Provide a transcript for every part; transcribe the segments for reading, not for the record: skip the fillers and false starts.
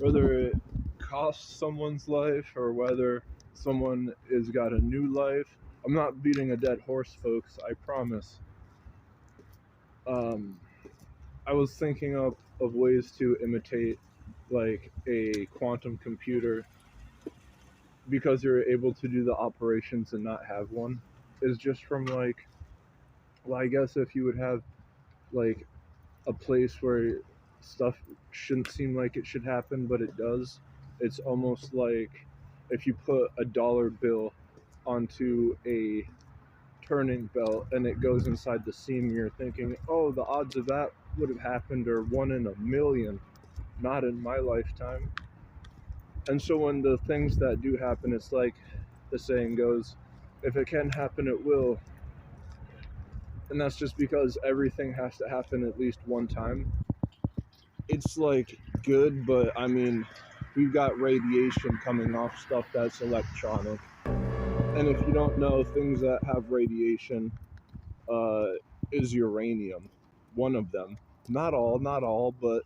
whether it costs someone's life or whether someone has got a new life. I'm not beating a dead horse, folks, I promise. I was thinking of ways to imitate like a quantum computer because you're able to do the operations and not have one. Is just from like, well, I guess if you would have like a place where stuff shouldn't seem like it should happen, but it does. It's almost like if you put a dollar bill onto a turning belt and it goes inside the seam, you're thinking, oh, the odds of that would have happened are 1 in a million, not in my lifetime. And so when the things that do happen, it's like the saying goes, if it can happen, it will. And that's just because everything has to happen at least one time. It's like good, but I mean, we've got radiation coming off stuff that's electronic. And if you don't know, things that have radiation is uranium. One of them. Not all, but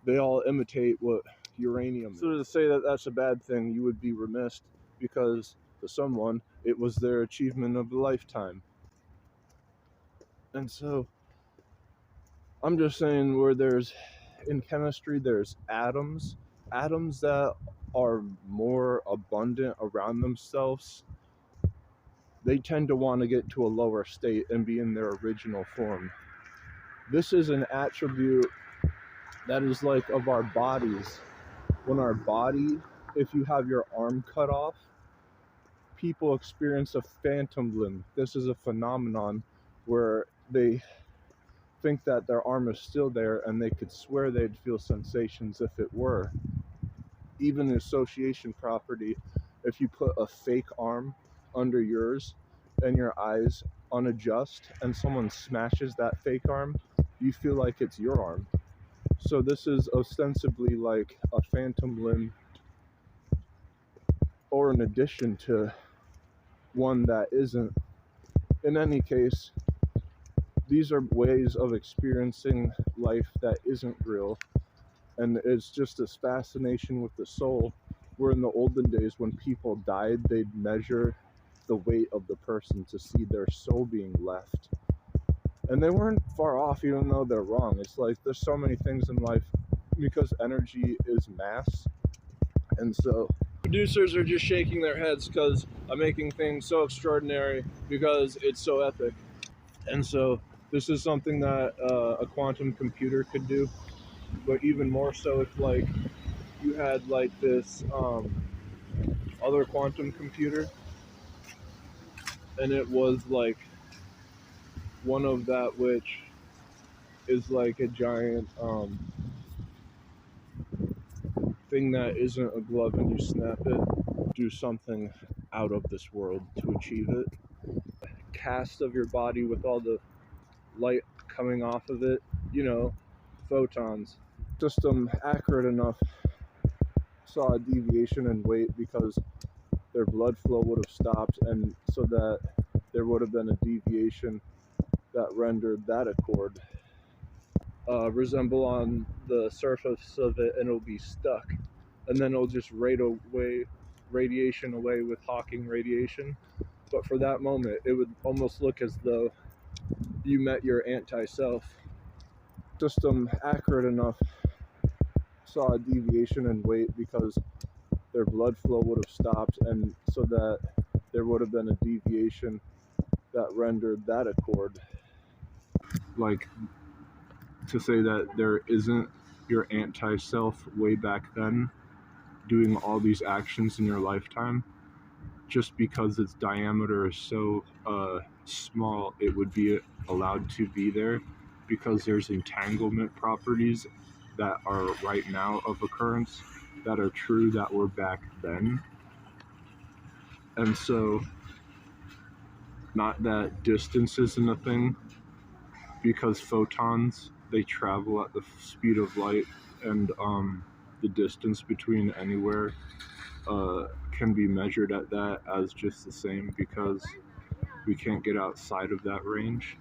they all imitate what uranium is. So to say that that's a bad thing, you would be remiss, because to someone, it was their achievement of a lifetime. And so, I'm just saying, where in chemistry, there's atoms that are more abundant around themselves, they tend to want to get to a lower state and be in their original form. This is an attribute that is like of our bodies. When our body, if you have your arm cut off, people experience a phantom limb. This is a phenomenon where they think that their arm is still there and they could swear they'd feel sensations if it were. Even the association property, if you put a fake arm under yours and your eyes unadjust and someone smashes that fake arm, you feel like it's your arm. So this is ostensibly like a phantom limb, or an addition to one that isn't. In any case, these are ways of experiencing life that isn't real, and it's just this fascination with the soul, where in the olden days when people died, they'd measure the weight of the person to see their soul being left. And they weren't far off, even though they're wrong. It's like there's so many things in life, because energy is mass. And so producers are just shaking their heads because I'm making things so extraordinary because it's so epic. And so this is something that a quantum computer could do, but even more so if like you had like this other quantum computer and it was like one of that which is like a giant thing that isn't a glove and you snap it, do something out of this world to achieve it. Cast of your body with all the light coming off of it, photons. System accurate enough saw a deviation in weight because their blood flow would have stopped, and so that there would have been a deviation that rendered that accord resemble on the surface of it, and it'll be stuck, and then it'll just radiation away with Hawking radiation. But for that moment, it would almost look as though you met your anti-self. System accurate enough saw a deviation in weight because their blood flow would have stopped, and so that there would have been a deviation that rendered that accord. Like, to say that there isn't your anti-self way back then doing all these actions in your lifetime, just because its diameter is so small, it would be allowed to be there because there's entanglement properties that are right now of occurrence that are true that were back then. And so, not that distance isn't a thing, because photons, they travel at the speed of light, and the distance between anywhere can be measured at that as just the same, because we can't get outside of that range.